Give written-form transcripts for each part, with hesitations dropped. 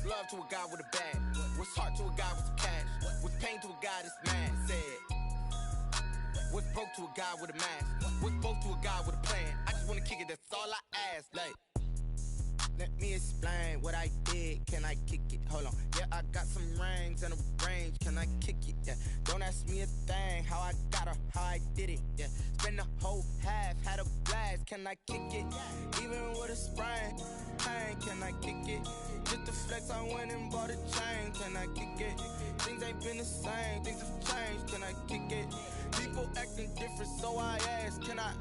What's love to a guy with a bag? What's heart to a guy with some cash? What's pain to a guy that's mad? Said. What's broke to a guy with a mask? What's both to a guy with a plan? I just wanna kick it, that's all I ask. Like, let me explain what I did. Can I kick it? Hold on. Yeah, I got some rings and a range. Can I kick it? Yeah. Don't ask me a thing. How I got her, how I did it. Yeah. Spend the whole half, had a blast. Can I kick it? Even with a sprain, pain. Can I kick it? Just to flex, I went and bought a chain. Can I kick it? Things ain't been the same. Things have changed. Can I kick it? People acting different, so I ask. Can I?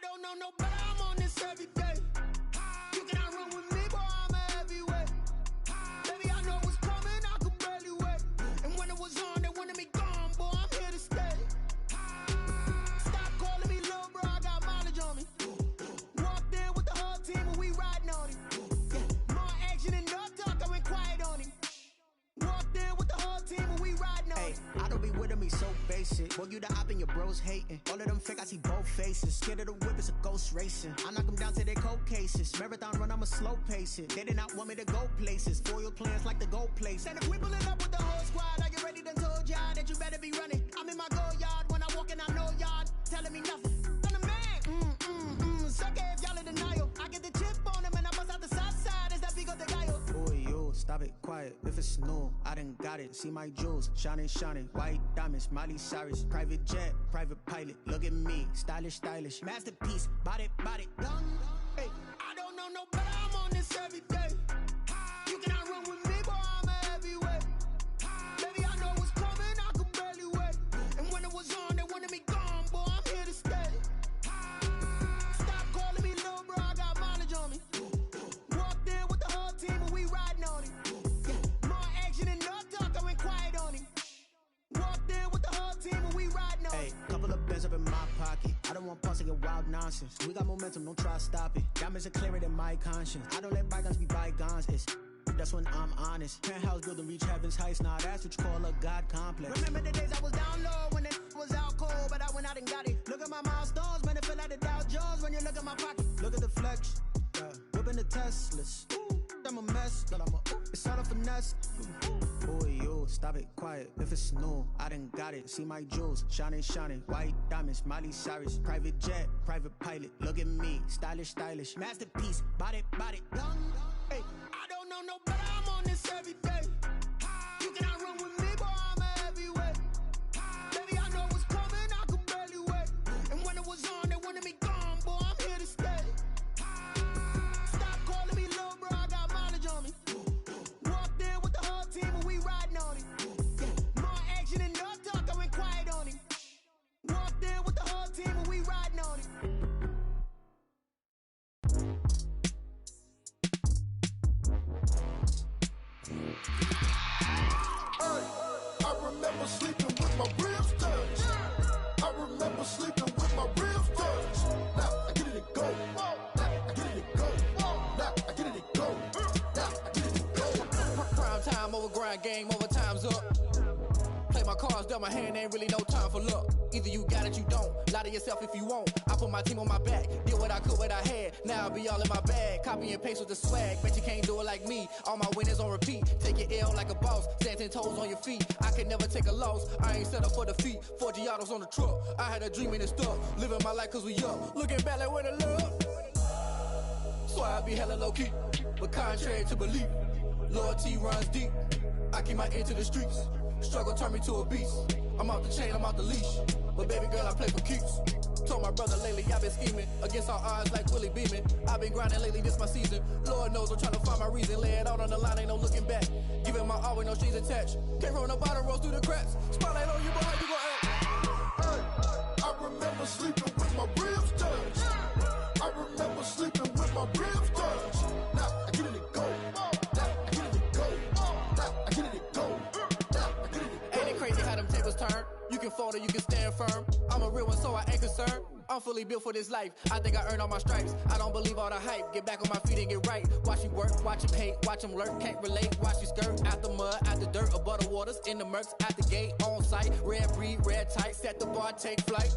don't know no better, I'm on this every day. You cannot run with me, boy, I'm a heavyweight. Baby, I know what's coming, I could barely wait. And when it was on, they wanted me gone, boy, I'm here to stay. Stop calling me little bro, I got mileage on me. Walked in with the whole team and we riding on him. Yeah, more action and no talk, I went quiet on him. Walked in with the whole team and we riding on him. I don't be with him, he's so basic. Boy, you the op and your bros hating. All of them fake, I see both faces. Scared of the whip, it's a ghost racing. I knock them down to their cold cases. Marathon run, I'ma slow pace it. They did not want me to go places. Foil plans like the gold place. And if we pulling up with the whole squad, I get ready to told y'all that you better be running. I'm in my go yard when I walk in, I know y'all telling me nothing. I'm the man. Sucker if y'all in denial. I get the chip on him and I bust out the south side. Is that big of the guy? Boy, you stop it, quiet. If it's new, I done got it. See my jewels, shining, shining. White diamonds, Miley Cyrus. Private jet, private pilot. Look at me, stylish, stylish. Masterpiece, body, young. Hey, I don't know no better, I'm on this every day. You cannot run with me, boy, I'm a heavyweight. Baby, I know what's coming, I could barely wait. And when it was on, they wanted me gone, boy, I'm here to stay. Stop calling me little bro, I got mileage on me. Walked in with the whole team and we riding on him. Yeah, more action and no talk, I went quiet on him. Walked in with the whole team and we riding on him. Hey, couple of bands up in my pocket. I don't want pause to get wild nonsense. We got momentum, don't try to stop it. Diamonds are clearer than my conscience. I don't let bygones be bygones. That's when I'm honest. Penthouse building, reach heaven's heights. Now that's what you call a God complex. Remember the days I was down low when it was out cold, but I went out and got it. Look at my milestones, man, it feel like the Dow Jones when you look at my pocket. Look at the flex, whipping the Teslas. I'm a mess, but it's all a finesse. Boy, you stop it, quiet. If it's new, I done got it. See my jewels, shining, shining. White diamonds, Miley Cyrus. Private jet, private pilot. Look at me, stylish, stylish. Masterpiece, body, young. Hey, I don't know no better, I'm on this every day. You cannot run with me, boy, I'm a heavyweight. Baby, I know what's coming, I could barely wait. And when it was on, they wanted me gone, boy, I'm here to stay. Stop calling me little bro, I got mileage on me. Walked in with the whole team and we riding on him. Yeah, more action and no talk, I went quiet on him. Walked in with the whole team and we riding on him. I remember sleeping with my ribs touched. I remember sleeping with my ribs touched. Now I get it go. Now I get it go. Now I get it go. Now I get it go. Prime time over grind game, over time's up. Play my cards, dealt my hand, ain't really no time for luck. Either you got it, you don't. Lie to yourself if you won't. I put my team on my back, did what I could, what I had. Now I be all in my bag, copy and paste with the swag. Bet you can't do it like me. All my winners on repeat. Take your L like a boss, stand 10 toes on your feet. I can never take a loss. I ain't set up for defeat. 4 Giottos on the truck. I had a dream and it stuck. Living my life cause we up. Looking back like where the love. So I be hella low key, but contrary to belief, loyalty runs deep. I keep my ear to the streets. Struggle turned me to a beast. I'm out the chain, I'm out the leash. But baby girl, I play for keeps. Told my brother lately, I've been scheming against all odds like Willie Beeman. I've been grinding lately, this my season. Lord knows I'm trying to find my reason. Lay it out on the line, ain't no looking back. Giving my all with no strings attached. Came from the bottom, rose through the cracks. Spotlight on you, boy, how you gon' act? Hey, I remember sleeping with my ribs touched. I remember sleeping with my ribs touched. Now I get it go. Now I get it go. Now I get it go. Now I get it go. Ain't it crazy how them tables turn? You can fold or you can stand firm. I'm a real one, so I ain't concerned. I'm fully built for this life. I think I earned all my stripes. I don't believe all the hype. Get back on my feet and get right. Watch you work, watch him hate, watch him lurk. Can't relate, watch you skirt. Out the mud, out the dirt, above the waters, in the murks, out the gate, on site. Red breed, red tight, set the bar, take flight.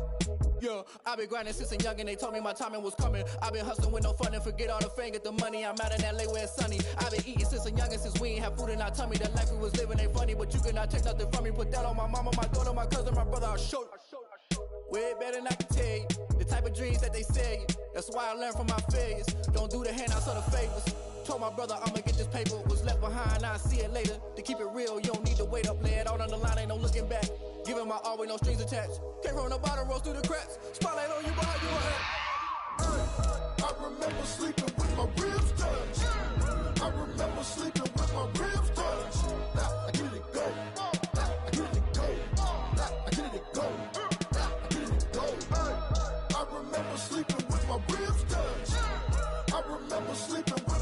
Yeah, I been grinding since a young and they told me my timing was coming. I been hustling with no fun and forget all the fame, get the money. I'm out in LA where it's sunny. I been eating since a young and since we ain't have food in our tummy. The life we was living ain't funny, but you cannot take nothing from me. Put that on my mama, my daughter, my cousin, my brother, I'll show you. Way better than I can tell you. The type of dreams that they sell you. That's why I learned from my failures. Don't do the handouts or the favors. Told my brother I'ma get this paper. Was left behind, I'll see it later. To keep it real, you don't need to wait up. Lay it out on the line, ain't no looking back. Giving my all with no strings attached. Came from the bottom, rose through the cracks. Spotlight on you, boy, you gon' act? I remember sleeping with my ribs touched. I remember sleeping with my ribs touched. Now I get it go. Now I get it go. Now I get it go. Now I get it go. I remember sleeping with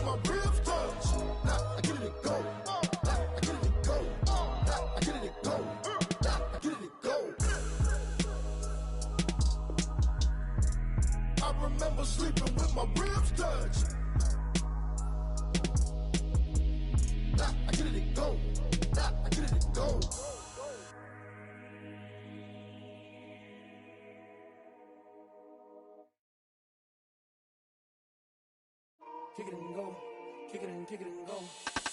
my ribs touch. Now I get it and go. Now I get it and go. Now I get it and go. Now I get it and go. I remember sleeping with my ribs touched. Now I get it and go. Now I get it and go. Kick it and go. Kick it and go.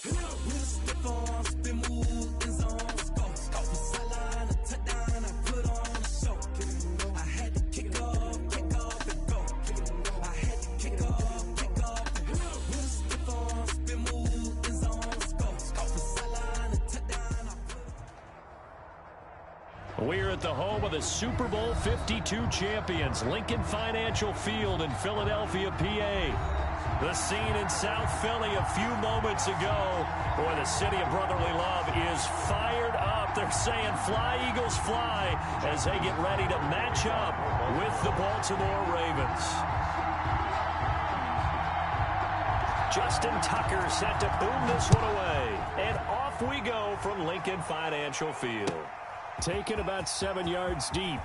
With a stiff arm, spin move in zones. Go. From sideline to touchdown, I put on a show. I had to kick off and go. I had to kick off and go. With a stiff arm, spin move in zones. Go. From sideline to touchdown, I put. We're at the home of the Super Bowl 52 champions, Lincoln Financial Field in Philadelphia, PA. The scene in South Philly a few moments ago. Boy, the city of brotherly love is fired up. They're saying fly, Eagles, fly, as they get ready to match up with the Baltimore Ravens. Justin Tucker set to boom this one away. And off we go from Lincoln Financial Field. Taken about 7 yards deep.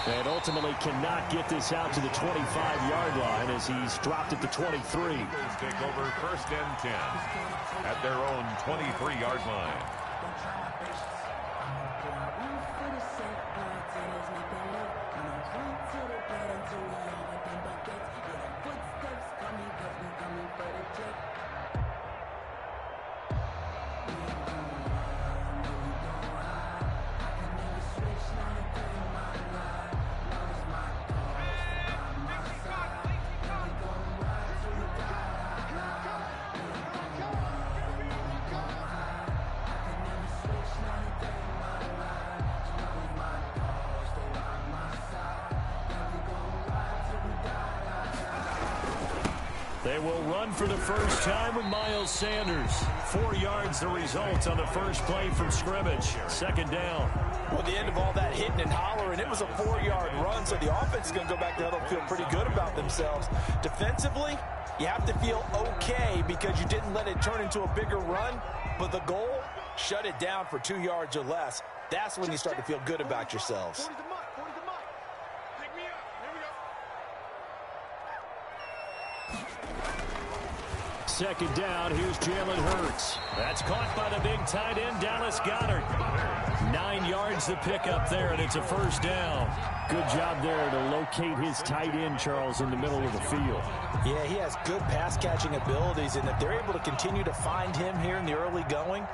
And ultimately cannot get this out to the 25-yard line as he's dropped at the 23. Take over 1st and 10 at their own 23-yard line. They will run for the first time with Miles Sanders. 4 yards the result on the first play from scrimmage. 2nd down. Well, the end of all that hitting and hollering, it was a 4-yard run, so the offense is going to go back to huddle, feel pretty good about themselves. Defensively, you have to feel okay because you didn't let it turn into a bigger run, but the goal, shut it down for 2 yards or less. That's when you start to feel good about yourselves. 2nd down, here's Jalen Hurts. That's caught by the big tight end, Dallas Goedert. 9 yards the pickup there, and it's a 1st down. Good job there to locate his tight end, Charles, in the middle of the field. Yeah, he has good pass-catching abilities, and if they're able to continue to find him here in the early going,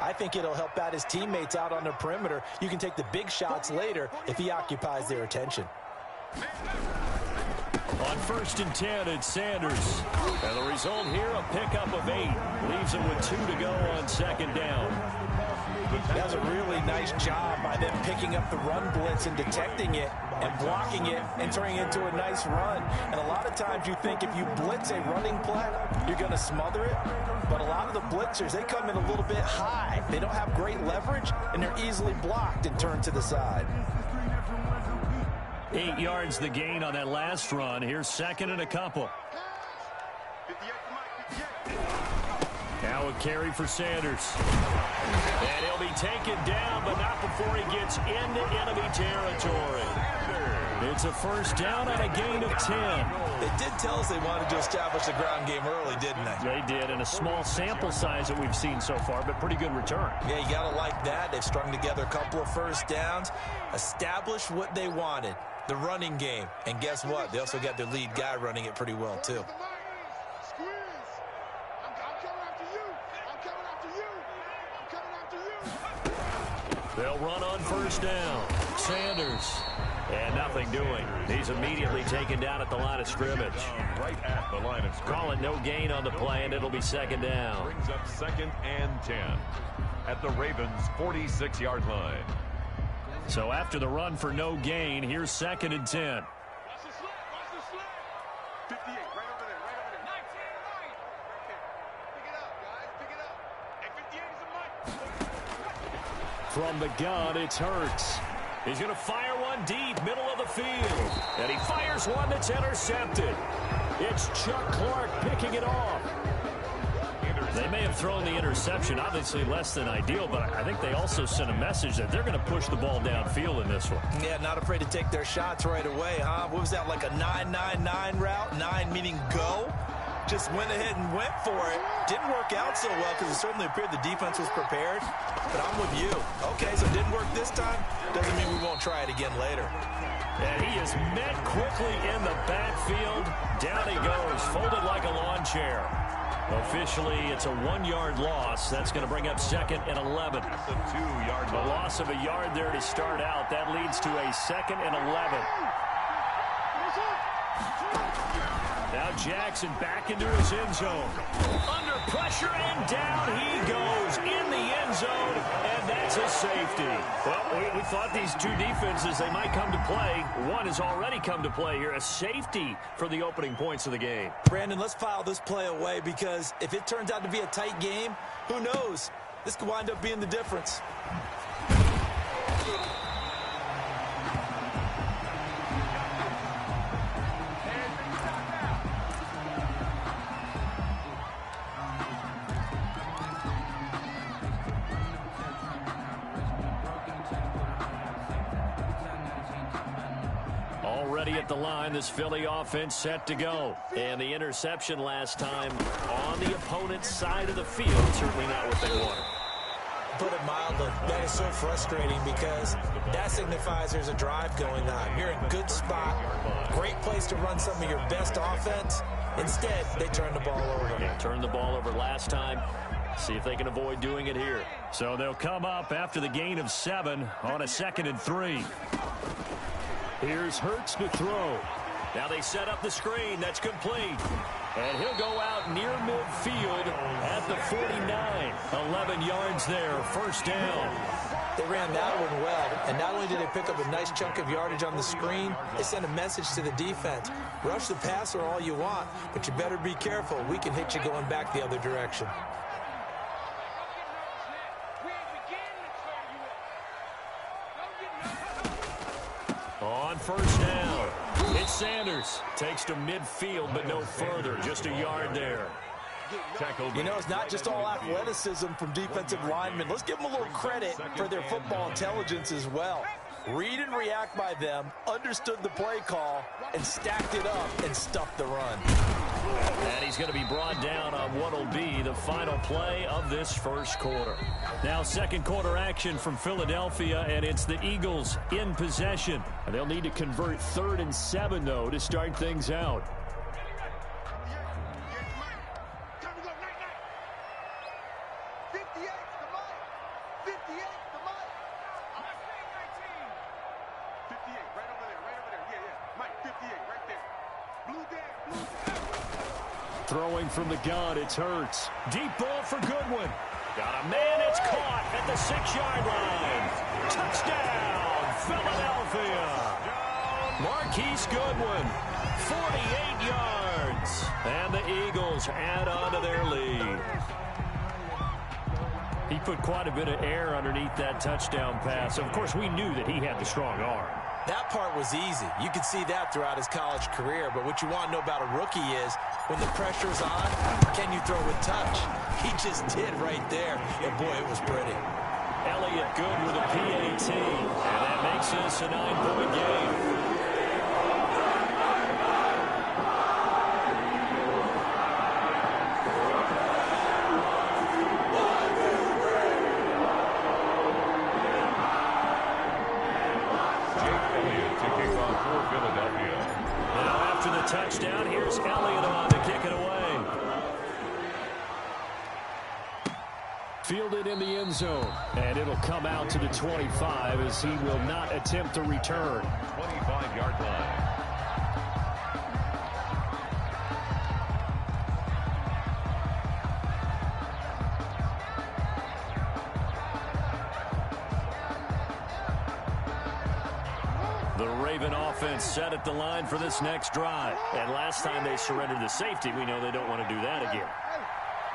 I think it'll help out his teammates out on the perimeter. You can take the big shots later if he occupies their attention. On 1st and 10, it's Sanders. And the result here, a pickup of 8. Leaves him with 2 to go on 2nd down. That was a really nice job by them picking up the run blitz and detecting it and blocking it and turning it into a nice run. And a lot of times you think if you blitz a running play, you're going to smother it. But a lot of the blitzers, they come in a little bit high. They don't have great leverage, and they're easily blocked and turned to the side. 8 yards the gain on that last run. Here's 2nd and a couple. Now a carry for Sanders. And he'll be taken down, but not before he gets into enemy territory. It's a 1st down on a gain of 10. They did tell us they wanted to establish the ground game early, didn't they? They did, in a small sample size that we've seen so far, but pretty good return. Yeah, you got to like that. They've strung together a couple of 1st downs, established what they wanted. The running game. And guess what? They also got their lead guy running it pretty well, too. They'll run on 1st down. Sanders. And nothing doing. He's immediately taken down at the line of scrimmage. Right at the line of scrimmage. Call it no gain on the play, and it'll be 2nd down. Brings up 2nd and 10 at the Ravens' 46-yard line. So after the run for no gain, here's 2nd and 10. From the gun, it's Hurts. He's going to fire one deep, middle of the field. And he fires one that's intercepted. It's Chuck Clark picking it off. They may have thrown the interception, obviously less than ideal, but I think they also sent a message that they're going to push the ball downfield in this one. Yeah, not afraid to take their shots right away, huh? What was that, like a 9-9-9 route? 9 meaning go? Just went ahead and went for it. Didn't work out so well because it certainly appeared the defense was prepared. But I'm with you. Okay, so it didn't work this time. Doesn't mean we won't try it again later. And he is met quickly in the backfield. Down he goes, folded like a lawn chair. Officially, it's a 1-yard loss. That's going to bring up 2nd and 11. That's a 2-yard loss. A loss of a yard there to start out. That leads to a 2nd and 11. Now Jackson back into his end zone. Under pressure, and down he goes in the end zone, and that's a safety. Well, we thought these two defenses, they might come to play. One has already come to play here, a safety for the opening points of the game. Brandon, let's file this play away because if it turns out to be a tight game, who knows? This could wind up being the difference. Already at the line, this Philly offense set to go. And the interception last time on the opponent's side of the field. Certainly not what they wanted. Put it mildly, that is so frustrating because that signifies there's a drive going on. You're in a good spot, great place to run some of your best offense. Instead, they turn the ball over. Yeah, turned the ball over last time. See if they can avoid doing it here. So they'll come up after the gain of 7 on a 2nd and 3. Here's Hurts to throw. Now they set up the screen. That's complete. And he'll go out near midfield at the 49. 11 yards there. 1st down. They ran that one well. And not only did they pick up a nice chunk of yardage on the screen, they sent a message to the defense. Rush the passer all you want, but you better be careful. We can hit you going back the other direction. On 1st down, it's Sanders. Takes to midfield, but no further. Just a yard there. You know, it's not just all athleticism from defensive linemen. Let's give them a little credit for their football intelligence as well. Read and react by them, understood the play call, and stacked it up and stuffed the run. And he's going to be brought down on what will be the final play of this 1st quarter. Now 2nd quarter action from Philadelphia, and it's the Eagles in possession. And they'll need to convert 3rd and 7, though, to start things out. Throwing from the gun, it's Hurts. Deep ball for Goodwin. Got a man, it's caught at the 6-yard line. Touchdown, Philadelphia. Marquise Goodwin, 48 yards. And the Eagles add on to their lead. He put quite a bit of air underneath that touchdown pass. Of course, we knew that he had the strong arm. That part was easy. You could see that throughout his college career. But what you want to know about a rookie is when the pressure's on, can you throw with touch? He just did right there. And, boy, it was pretty. Elliott good with a PAT. And that makes this a 9-point game. Touchdown. Here's Elliott on to kick it away. Fielded in the end zone. And it'll come out to the 25 as he will not attempt to return. 25-yard line. Set at the line for this next drive. And last time they surrendered the safety, we know they don't want to do that again.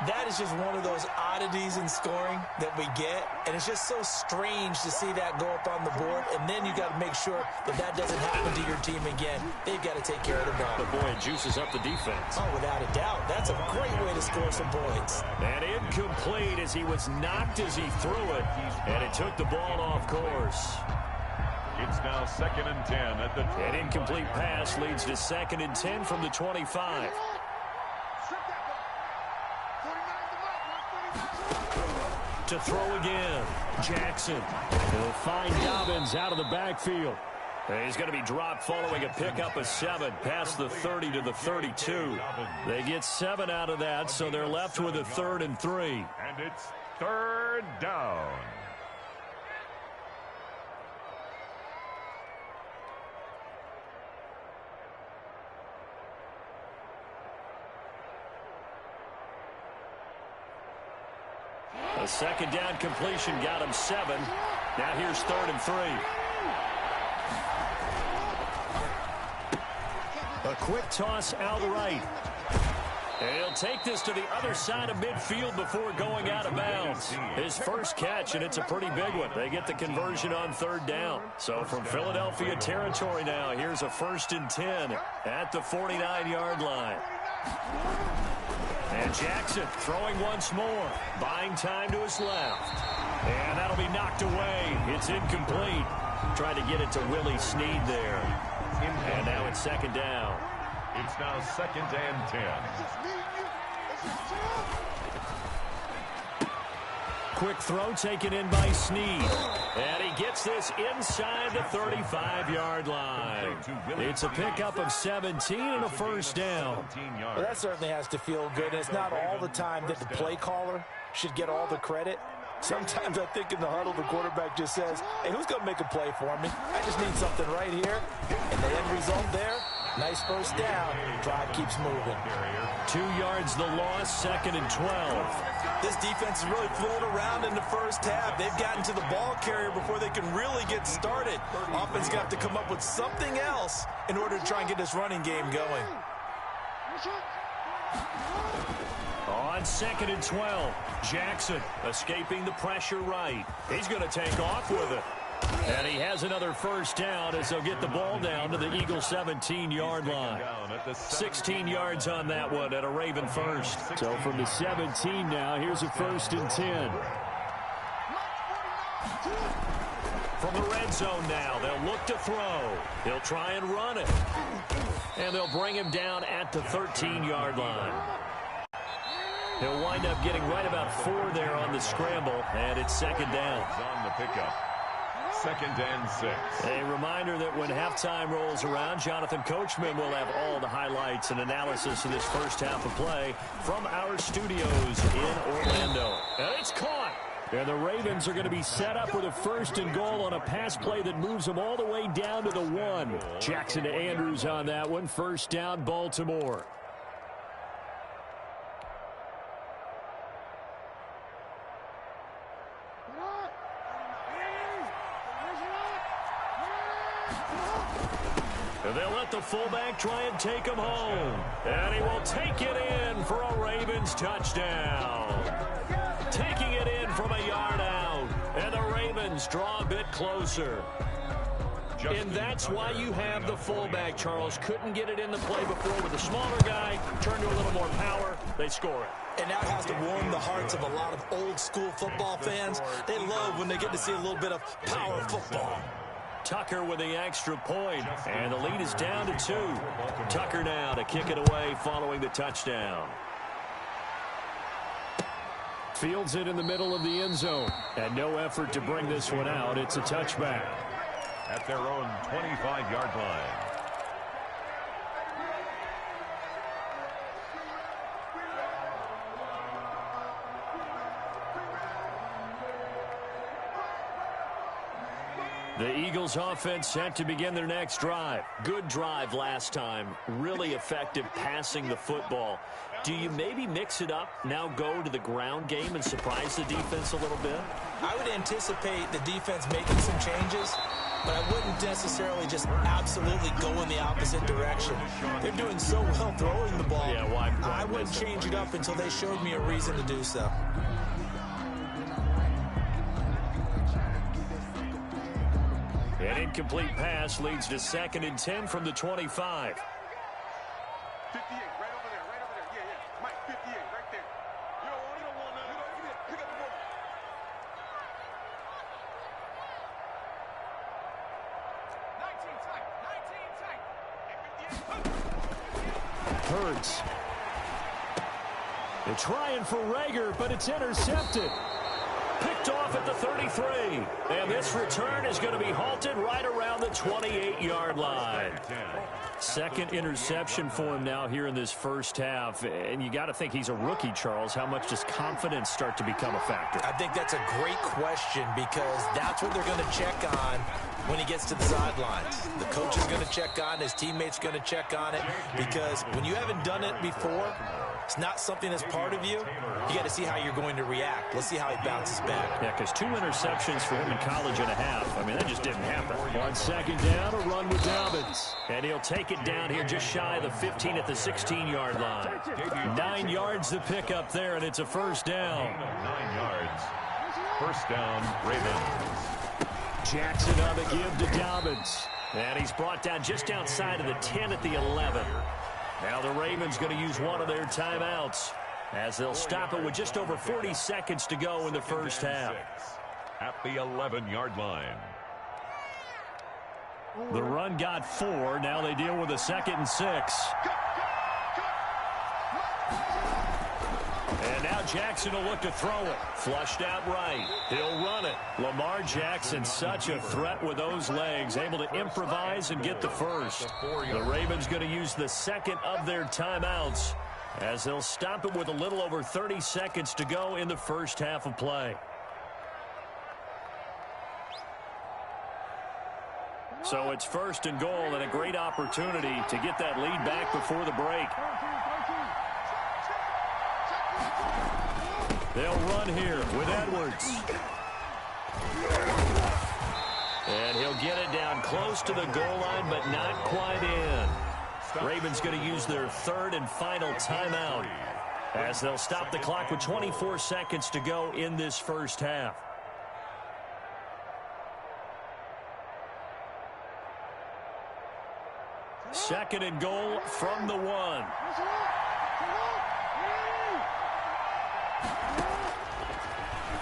That is just one of those oddities in scoring that we get, and it's just so strange to see that go up on the board, and then you got to make sure that that doesn't happen to your team again. They've got to take care of the ball. But boy, it juices up the defense. Oh, without a doubt. That's a great way to score some points. And incomplete as he was knocked as he threw it, and it took the ball off course. It's now 2nd and 10 at the 20. An incomplete pass leads to 2nd and 10 from the 25. To throw again, Jackson. He'll find Dobbins out of the backfield. And he's going to be dropped following a pickup of 7 past the 30 to the 32. They get 7 out of that, so they're left with a 3rd and 3. And it's 3rd down. A 2nd down completion got him 7. Now here's 3rd and 3. A quick toss out right. And he'll take this to the other side of midfield before going out of bounds. His first catch, and it's a pretty big one. They get the conversion on 3rd down. So from Philadelphia territory now, here's a 1st and 10 at the 49-yard line. And Jackson throwing once more, buying time to his left. And that'll be knocked away. It's incomplete. Trying to get it to Willie Snead there. And now it's 2nd down. It's now 2nd and 10. Quick throw taken in by Snead. And he gets this inside the 35-yard line. It's a pickup of 17 and a 1st down. Well, that certainly has to feel good. It's not all the time that the play caller should get all the credit. Sometimes I think in the huddle, the quarterback just says, hey, who's going to make a play for me? I just need something right here. And the end result there, nice 1st down. Drive keeps moving. 2 yards the loss, 2nd and 12. This defense is really floating around in the first half. They've gotten to the ball carrier before they can really get started. Offense got to come up with something else in order to try and get this running game going. On 2nd and 12, Jackson escaping the pressure right. He's going to take off with it. And he has another 1st down as they'll get the ball down to the Eagles' 17-yard line. 16 yards on that one at a Raven 1st. So from the 17 now, here's a 1st and 10. From the red zone now, they'll look to throw. He'll try and run it. And they'll bring him down at the 13-yard line. He'll wind up getting right about 4 there on the scramble, and it's 2nd down. On the pickup. 2nd and 6. A reminder that when halftime rolls around, Jonathan Coachman will have all the highlights and analysis of this first half of play from our studios in Orlando. And it's caught. And the Ravens are going to be set up with a 1st and goal on a pass play that moves them all the way down to the 1. Jackson to Andrews on that one. 1st down, Baltimore. They'll let the fullback try and take him home. And he will take it in for a Ravens touchdown. Taking it in from a yard out. And the Ravens draw a bit closer. And that's why you have the fullback, Charles. Couldn't get it in the play before with a smaller guy. Turned to a little more power. They score it. And that has to warm the hearts of a lot of old-school football fans. They love when they get to see a little bit of power football. Tucker with the extra point, and the lead is down to 2. Tucker now to kick it away following the touchdown. Fields it in the middle of the end zone, and no effort to bring this one out. It's a touchback. At their own 25-yard line. The Eagles offense set to begin their next drive. Good drive last time. Really effective passing the football. Do you maybe mix it up, now go to the ground game and surprise the defense a little bit? I would anticipate the defense making some changes, but I wouldn't necessarily just absolutely go in the opposite direction. They're doing so well throwing the ball. Yeah, why I wouldn't change it up until they showed me a reason to do so. An incomplete pass leads to 2nd and 10 from the 25. 58, right over there, yeah. Mike, 58, right there. You don't want to, pick up the ball. 19 tight. Hurts. They're trying for Rager, but it's intercepted. Picked off at the 33. And this return is going to be halted right around the 28-yard line. 2nd interception for him now here in this first half. And you got to think he's a rookie, Charles. How much does confidence start to become a factor? I think that's a great question because that's what they're going to check on when he gets to the sidelines. The coach is going to check on, his teammates going to check on it, because when you haven't done it before, it's not something that's part of you. You got to see how you're going to react. Let's see how he bounces back. Yeah, because 2 interceptions for him in college and a half. I mean, that just didn't happen. On 2nd down, a run with Dobbins. And he'll take it down here just shy of the 15 at the 16-yard line. 9 yards to pick up there, and it's a first down. 9 yards. First down, Ravens. Jackson on the give to Dobbins. And he's brought down just outside of the 10 at the 11. Now the Ravens going to use one of their timeouts as they'll stop it with just over 40 seconds to go in the first half. At the 11-yard line. The run got 4. Now they deal with a 2nd and 6. And now Jackson will look to throw it. Flushed out right. He'll run it. Lamar Jackson, such a threat with those legs, able to improvise and get the first. The Ravens going to use the 2nd of their timeouts as they'll stop it with a little over 30 seconds to go in the first half of play. So it's 1st and goal and a great opportunity to get that lead back before the break. They'll run here with Edwards. And he'll get it down close to the goal line, but not quite in. Ravens going to use their 3rd and final timeout as they'll stop the clock with 24 seconds to go in this first half. Second and goal from the 1.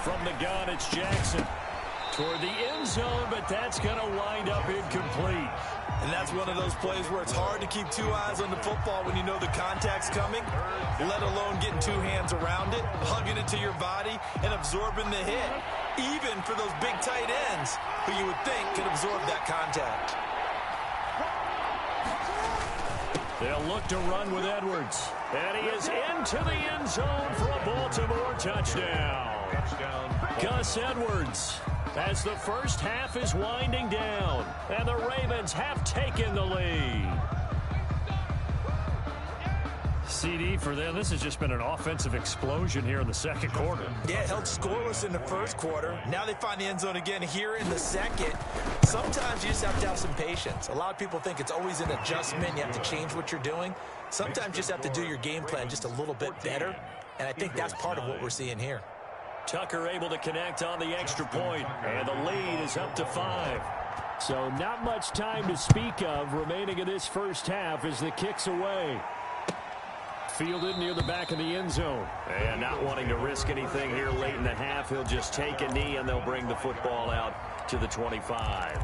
From the gun, it's Jackson. Toward the end zone, but that's going to wind up incomplete. And that's one of those plays where it's hard to keep 2 eyes on the football when you know the contact's coming, let alone getting 2 hands around it, hugging it to your body, and absorbing the hit, even for those big tight ends who you would think could absorb that contact. They'll look to run with Edwards. And he is into the end zone for a Baltimore touchdown. Gus Edwards, as the first half is winding down, and the Ravens have taken the lead. CD for them. This has just been an offensive explosion here in the second quarter. Yeah, held scoreless in the first quarter. Now they find the end zone again here in the second. Sometimes you just have to have some patience. A lot of people think it's always an adjustment. You have to change what you're doing. Sometimes you just have to do your game plan just a little bit better, and I think that's part of what we're seeing here. Tucker able to connect on the extra point, and the lead is up to 5. So not much time to speak of remaining in this first half as the kick's away. Fielded near the back of the end zone. And not wanting to risk anything here late in the half, he'll just take a knee, and they'll bring the football out to the 25.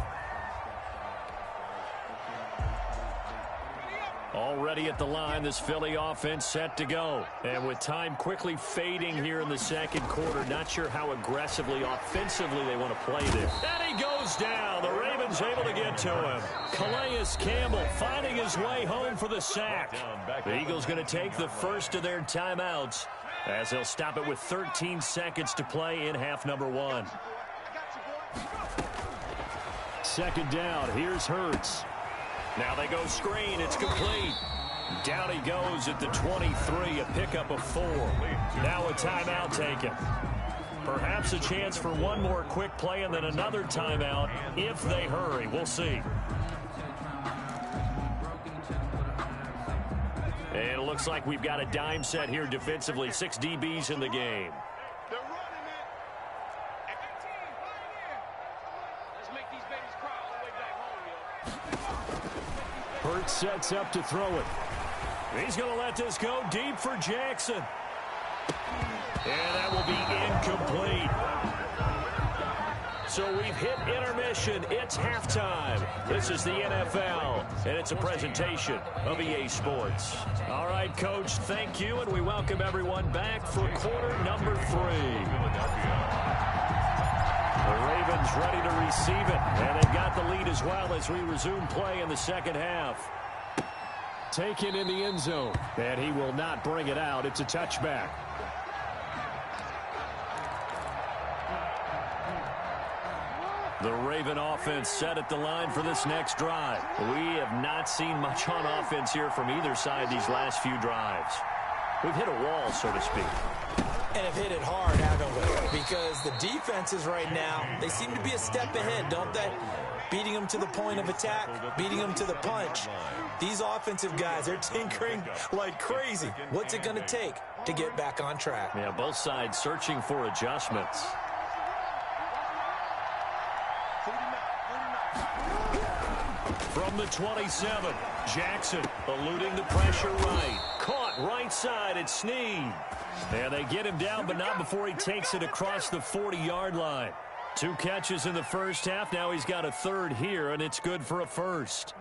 Already at the line, this Philly offense set to go. And with time quickly fading here in the second quarter, not sure how aggressively, offensively they want to play this. And he goes down. The Ravens able to get to him. Calais Campbell finding his way home for the sack. The Eagles going to take the first of their timeouts as they'll stop it with 13 seconds to play in half number 1. Second down. Here's Hurts. Now they go screen. It's complete. Down he goes at the 23, a pickup of 4. Now a timeout taken. Perhaps a chance for one more quick play and then another timeout if they hurry. We'll see. And looks like we've got a dime set here defensively. 6 DBs in the game. They're running it. Let's make these babies cry all the way back home, yo. Hurts sets up to throw it. He's going to let this go deep for Jackson. And that will be incomplete. So we've hit intermission. It's halftime. This is the NFL, and it's a presentation of EA Sports. All right, Coach, thank you, and we welcome everyone back for quarter number 3. The Ravens ready to receive it, and they've got the lead as well as we resume play in the second half. Taken in the end zone, and he will not bring it out. It's a touchback. The Raven offense set at the line for this next drive. We have not seen much on offense here from either side these last few drives. We've hit a wall, so to speak. And have hit it hard, haven't we? Because the defenses right now, they seem to be a step ahead, don't they? Beating them to the point of attack, beating them to the punch. These offensive guys, they're tinkering like crazy. What's it going to take to get back on track? Yeah, both sides searching for adjustments. From the 27, Jackson eluding the pressure right. Caught right side at Snead. And they get him down, but not before he takes it across the 40-yard line. 2 catches in the first half. Now he's got a third here, and it's good for a first.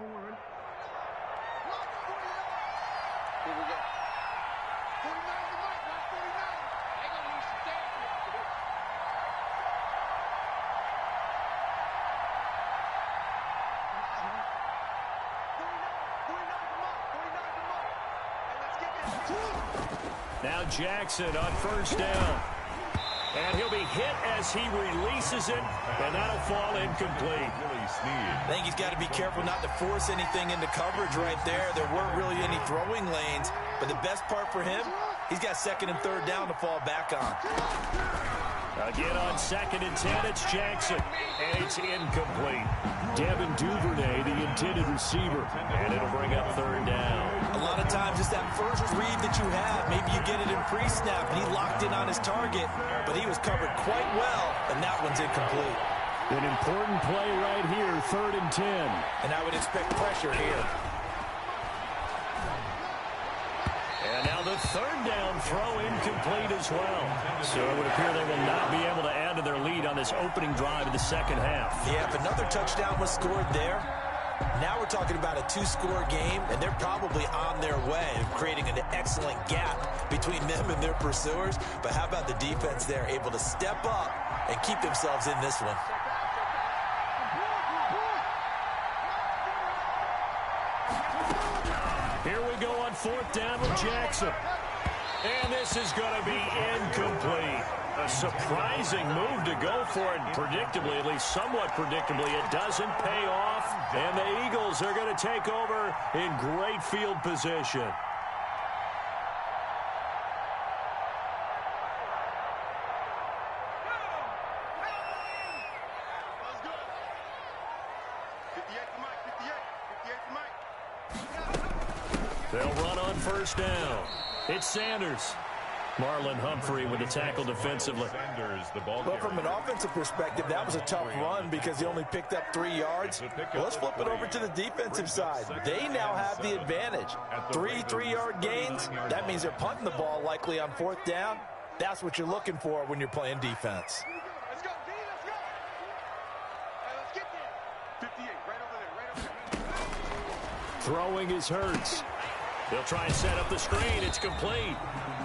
Now Jackson on first down. And he'll be hit as he releases it, and that'll fall incomplete. I think he's got to be careful not to force anything into coverage right there. There weren't really any throwing lanes, but the best part for him, he's got second and third down to fall back on. Again on 2nd and 10, it's Jackson, and it's incomplete. Devin Duvernay, the intended receiver, and it'll bring up third down. A lot of times it's that first read that you have. Maybe you get it in pre-snap, and he locked in on his target, but he was covered quite well, and that one's incomplete. An important play right here, 3rd and 10. And I would expect pressure here. And now the third down throw incomplete as well. So it would appear they will not be able to add to their lead on this opening drive of the second half. Yeah, if another touchdown was scored there, now we're talking about a 2-score game, and they're probably on their way of creating an excellent gap between them and their pursuers. But how about the defense there, able to step up and keep themselves in this one? Here we go on 4th down with Jackson. And this is going to be incomplete. A surprising move to go for it. Predictably, at least somewhat predictably, it doesn't pay off. And the Eagles are going to take over in great field position. They'll run on first down. It's Sanders. Marlon Humphrey with the tackle defensively. Well, from an offensive perspective, that was a tough run because he only picked up 3 yards. Well, let's flip it over to the defensive side. They now have the advantage. 3 3-yard gains. That means they're punting the ball likely on 4th down. That's what you're looking for when you're playing defense. Let's go, D, let's go. Hey, let's get there. 58, right over there. Throwing is Hurts. They'll try and set up the screen. It's complete.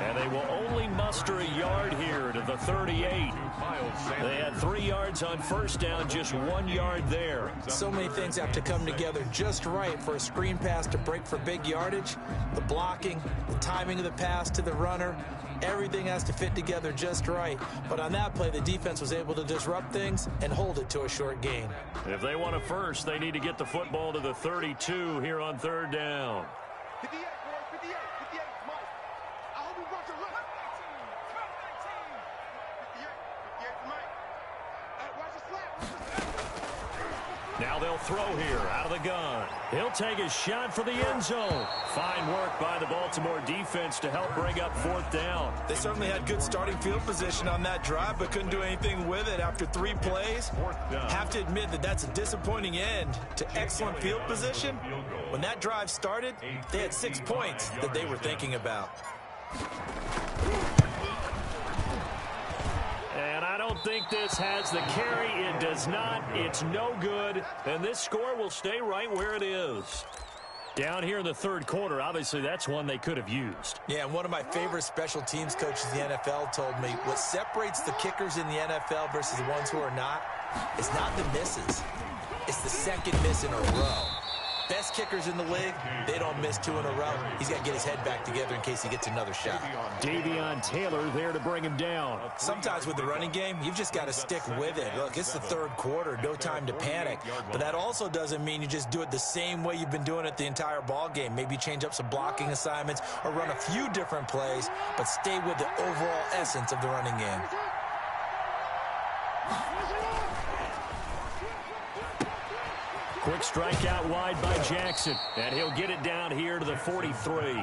And they will only muster a yard here to the 38. They had 3 yards on first down, just 1 yard there. So many things have to come together just right for a screen pass to break for big yardage. The blocking, the timing of the pass to the runner, everything has to fit together just right. But on that play, the defense was able to disrupt things and hold it to a short gain. If they want a first, they need to get the football to the 32 here on third down. 58, boys, 58, 58, Mike. I hope you brought your look. 58, 58, Mike. Hey, watch the slap, watch the slap. Now they'll throw here out of the gun. He'll take a shot for the end zone. Fine work by the Baltimore defense to help bring up 4th down. They certainly had good starting field position on that drive, but couldn't do anything with it after 3 plays. Have to admit that that's a disappointing end to excellent field position. When that drive started, they had 6 points that they were thinking about. And I don't think this has the carry. It does not. It's no good. And this score will stay right where it is. Down here in the 3rd quarter, obviously that's one they could have used. Yeah, and one of my favorite special teams coaches in the NFL told me what separates the kickers in the NFL versus the ones who are not is not the misses. It's the second miss in a row. Best kickers in the league, they don't miss 2 in a row. He's got to get his head back together in case he gets another shot. Davion Taylor there to bring him down. Sometimes with the running game, you've just got to stick with it. Look, it's the 3rd quarter, no time to panic. But that also doesn't mean you just do it the same way you've been doing it the entire ball game. Maybe change up some blocking assignments or run a few different plays, but stay with the overall essence of the running game. Quick strike out wide by Jackson, and he'll get it down here to the 43.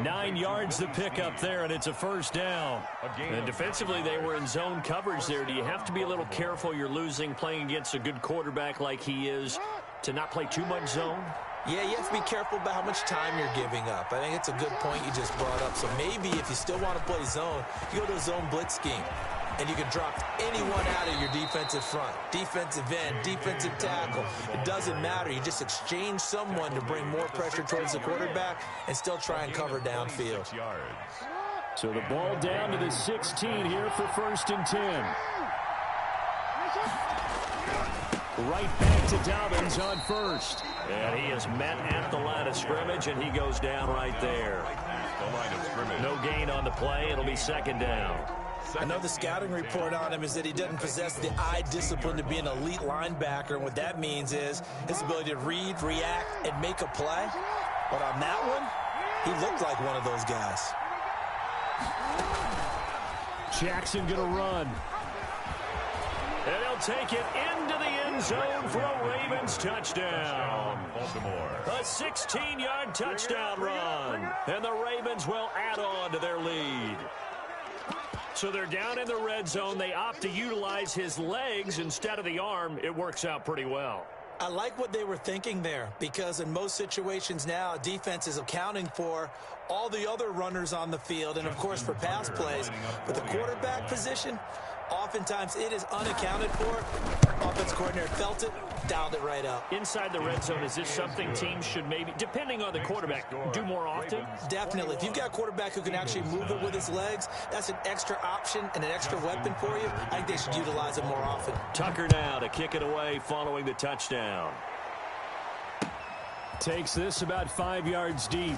9 yards to pick up there, and it's a 1st down. And defensively, they were in zone coverage there. Do you have to be a little careful you're losing playing against a good quarterback like he is to not play too much zone? Yeah, you have to be careful about how much time you're giving up. I think it's a good point you just brought up. So maybe if you still want to play zone, you go to a zone blitz scheme. And you can drop anyone out of your defensive front. Defensive end, defensive tackle. It doesn't matter. You just exchange someone to bring more pressure towards the quarterback and still try and cover downfield. So the ball down to the 16 here for 1st and 10. Right back to Dobbins on 1st. And he is met at the line of scrimmage, and he goes down right there. No gain on the play. It'll be 2nd down. I know the scouting report on him is that he doesn't possess the eye discipline to be an elite linebacker. And what that means is his ability to read, react, and make a play. But on that one, he looked like one of those guys. Jackson going to run. And he'll take it into the end zone for a Ravens touchdown. A 16-yard touchdown run. And the Ravens will add on to their lead. So they're down in the red zone. They opt to utilize his legs instead of the arm. It works out pretty well. I like what they were thinking there because in most situations now, defense is accounting for all the other runners on the field and, of course, for pass plays. But the quarterback position, oftentimes it is unaccounted for. Offense coordinator felt it, dialed it right up. Inside the red zone, is this something teams should maybe, depending on the quarterback, do more often? Definitely. If you've got a quarterback who can actually move it with his legs, that's an extra option and an extra weapon for you. I think they should utilize it more often. Tucker now to kick it away following the touchdown. Takes this about 5 yards deep.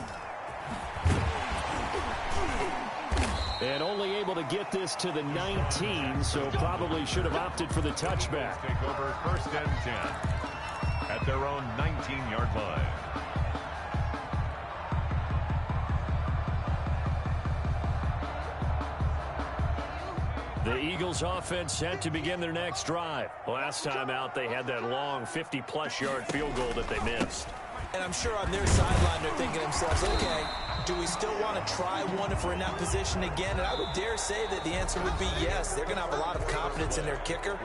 And only able to get this to the 19, so probably should have opted for the touchback. Take over 1st and 10 at their own 19-yard line. The Eagles offense set to begin their next drive. Last time out, they had that long 50-plus yard field goal that they missed. And I'm sure on their sideline they're thinking to themselves, okay, do we still want to try one if we're in that position again? And I would dare say that the answer would be yes. They're going to have a lot of confidence in their kicker.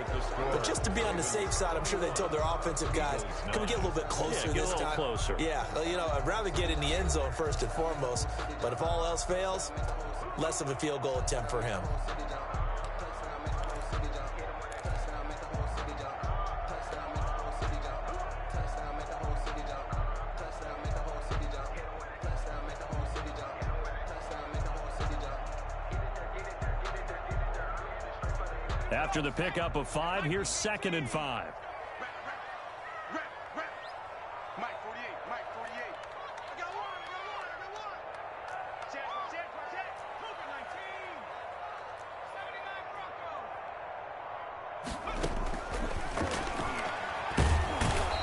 But just to be on the safe side, I'm sure they told their offensive guys, can we get a little bit closer this time? Closer. Yeah, you know, I'd rather get in the end zone first and foremost. But if all else fails, less of a field goal attempt for him. After the pickup of 5, here's 2nd and 5. Mike 48, Mike 48. I got one. Check. Cooper 19. 79 Bronco.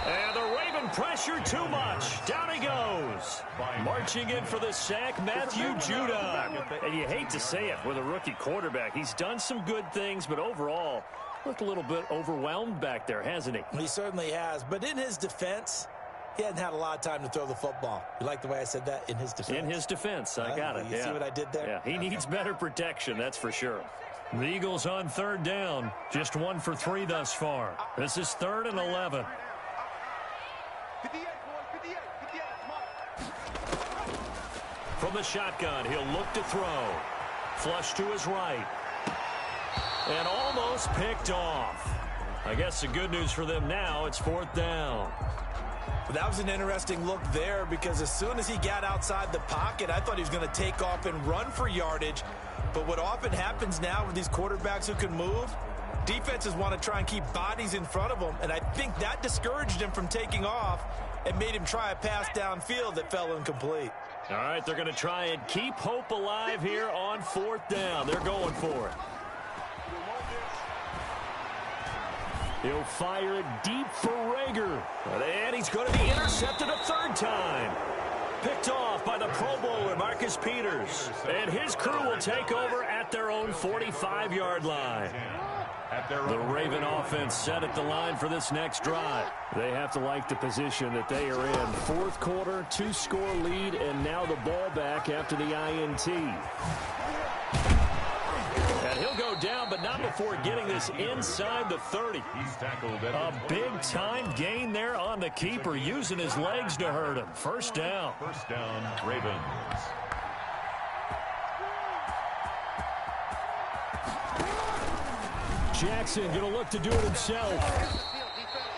And the Raven pressure too much. Down he goes. Marching in for the sack, Matthew Judon. And you hate to say it with a rookie quarterback. He's done some good things, but overall, Looked a little bit overwhelmed back there, hasn't he? He certainly has. But in his defense, he hadn't had a lot of time to throw the football. You like the way I said that? In his defense. In his defense. I got it. You see what I did there? Yeah, he needs better protection, that's for sure. The Eagles on third down. Just 1 for 3 thus far. This is 3rd and 11. 58, boys, 58, 58, come on. From the shotgun, he'll look to throw. Flush to his right. And almost picked off. I guess the good news for them now, it's 4th down. That was an interesting look there because as soon as he got outside the pocket, I thought he was going to take off and run for yardage. But what often happens now with these quarterbacks who can move, defenses want to try and keep bodies in front of them, and I think that discouraged him from taking off and made him try a pass downfield that fell incomplete. All right, they're going to try and keep hope alive here on 4th down. They're going for it. He'll fire it deep for Rager. And he's going to be intercepted a 3rd time. Picked off by the Pro Bowler, Marcus Peters. And his crew will take over at their own 45-yard line. The Raven offense set at the line for this next drive. They have to like the position that they are in. 4th quarter, 2-score lead, and now the ball back after the INT. And he'll go down, but not before getting this inside the 30. He's tackled at A big-time gain there on the keeper, using his legs to hurt him. 1st down. 1st down, Ravens. Jackson going to look to do it himself.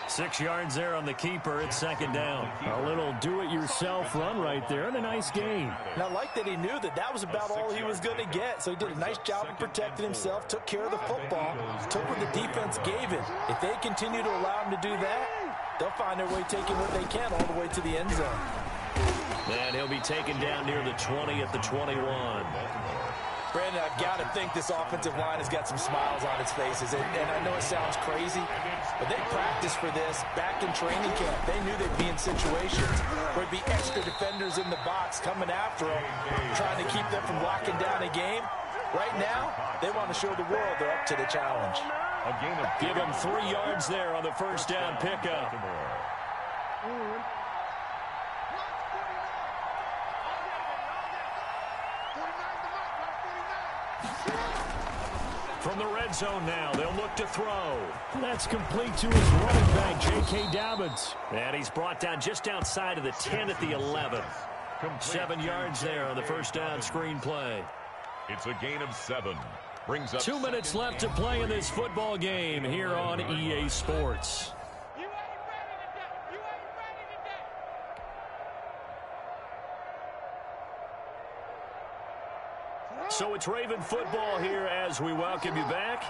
6 yards there on the keeper. It's 2nd down. A little do-it-yourself run right there, and a nice gain. And I like that he knew that that was about all he was going to get. So he did a nice job of protecting himself, took care of the football, took what the defense gave him. If they continue to allow him to do that, they'll find their way taking what they can all the way to the end zone. And he'll be taken down near the 20 at the 21. Brandon, I've got to think this offensive line has got some smiles on its faces. And I know it sounds crazy, but they practiced for this back in training camp. They knew they'd be in situations where there'd be extra defenders in the box coming after them, trying to keep them from locking down a game. Right now, they want to show the world they're up to the challenge. Give him 3 yards there on the 1st down pickup. From the red zone now, they'll look to throw. That's complete to his running back, J.K. Dobbins. And he's brought down just outside of the 10 at the 11. 7 yards there on the 1st down screen play. It's a gain of 7. Brings up 2 minutes left to play in this football game here on EA Sports. So it's Raven football here as we welcome you back.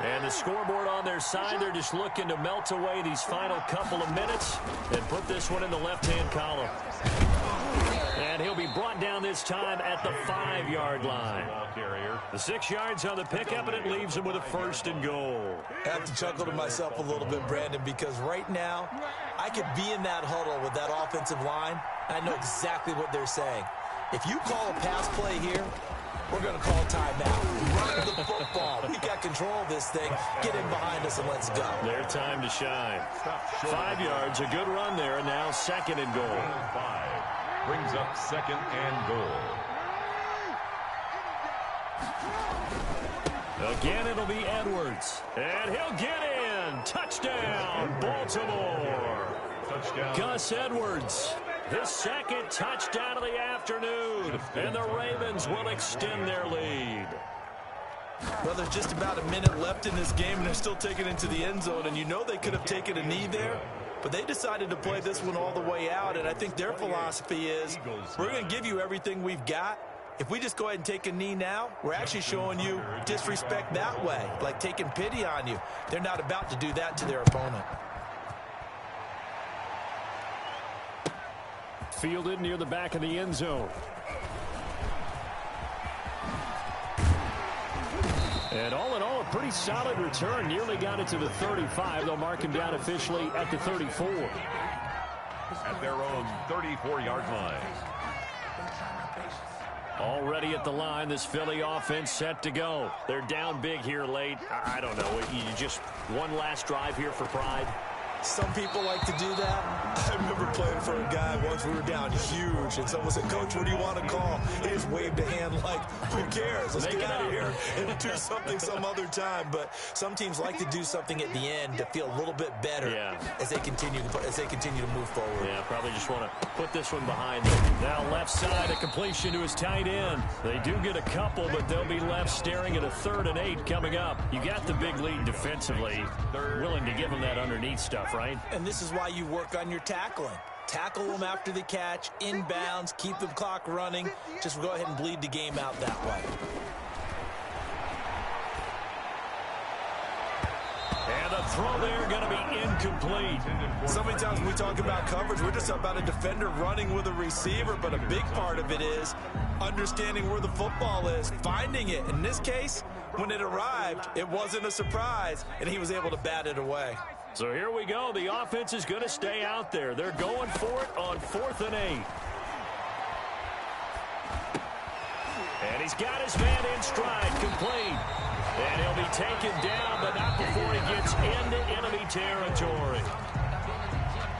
And the scoreboard on their side, they're just looking to melt away these final couple of minutes and put this one in the left-hand column. And he'll be brought down this time at the 5-yard line. The 6 yards on the pickup, and it leaves him with a 1st and goal. I have to chuckle to myself a little bit, Brandon, because right now I could be in that huddle with that offensive line, and I know exactly what they're saying. If you call a pass play here, we're going to call timeout. Run the football. We got control of this thing. Get in behind us and let's go. Their time to shine. 5 yards, a good run there, and now 2nd and goal. 5 brings up 2nd and goal. Again, it'll be Edwards. And he'll get in. Touchdown, Baltimore. Touchdown. Gus Edwards. His 2nd touchdown of the afternoon. And the Ravens will extend their lead. Well, there's just about a minute left in this game, and they're still taking it into the end zone. And you know they could have taken a knee there, but they decided to play this one all the way out. And I think their philosophy is, we're going to give you everything we've got. If we just go ahead and take a knee now, we're actually showing you disrespect that way, like taking pity on you. They're not about to do that to their opponent. Fielded near the back of the end zone. And all in all, a pretty solid return. Nearly got it to the 35. They'll mark him down officially at the 34. At their own 34-yard line. Already at the line, this Philly offense set to go. They're down big here late. I don't know. You just one last drive here for pride. Some people like to do that. I remember playing for a guy once. We were down huge, and someone said, "Coach, what do you want to call?" He just waved a hand like, "Who cares? Let's get out of here and do something some other time." But some teams like to do something at the end to feel a little bit better as they continue to move forward. Yeah, probably just want to put this one behind them. Now left side, a completion to his tight end. They do get a couple, but they'll be left staring at a 3rd and 8 coming up. You got the big lead defensively. Willing to give them that underneath stuff, right? And this is why you work on your tackling. Tackle them after the catch, inbounds, keep the clock running. Just go ahead and bleed the game out that way. And the throw there going to be incomplete. So many times when we talk about coverage, we're just about a defender running with a receiver, but a big part of it is understanding where the football is, finding it. In this case, when it arrived, it wasn't a surprise, and he was able to bat it away. So here we go. The offense is going to stay out there. They're going for it on 4th and 8. And he's got his man in stride, complete. And he'll be taken down, but not before he gets into enemy territory.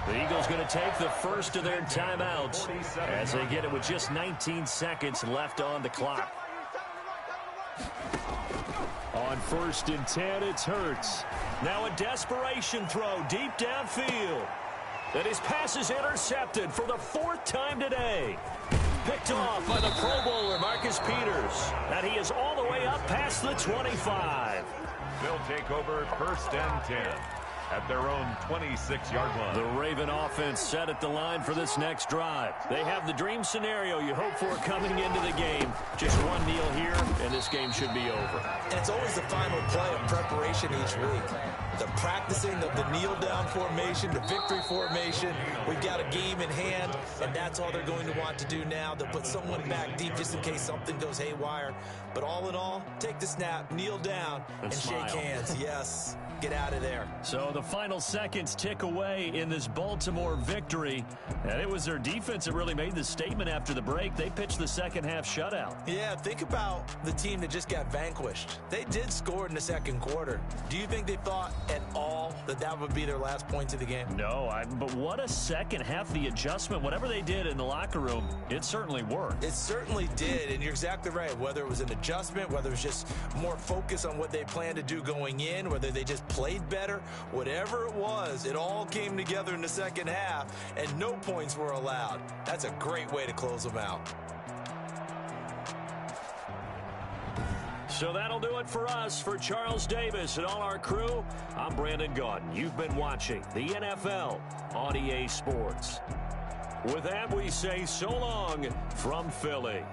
The Eagles going to take the first of their timeouts as they get it with just 19 seconds left on the clock. On 1st and 10, it's Hurts. Now a desperation throw deep downfield. And his pass is intercepted for the 4th time today. Picked off by the Pro Bowler, Marcus Peters. And he is all the way up past the 25. They'll take over 1st and 10 at their own 26-yard line. The Raven offense set at the line for this next drive. They have the dream scenario you hope for coming into the game. Just one kneel here, and this game should be over. And it's always the final play of preparation each week. The practicing of the kneel-down formation, the victory formation. We've got a game in hand, and that's all they're going to want to do now. They'll put someone back deep just in case something goes haywire. But all in all, take the snap, kneel down, and shake hands. Yes, get out of there. So the final seconds tick away in this Baltimore victory. And it was their defense that really made the statement after the break. They pitched the second half shutout. Yeah, think about the team that just got vanquished. They did score in the second quarter. Do you think they thought at all that that would be their last points of the game? No, but what a second half. The adjustment, whatever they did in the locker room, it certainly worked. It certainly did, and you're exactly right. Whether it was an adjustment, whether it was just more focus on what they planned to do going in, whether they just played better, whatever it was, it all came together in the second half, and no points were allowed. That's a great way to close them out. So that'll do it for us. For Charles Davis and all our crew, I'm Brandon Gaudin. You've been watching the NFL on EA Sports. With that, we say so long from Philly.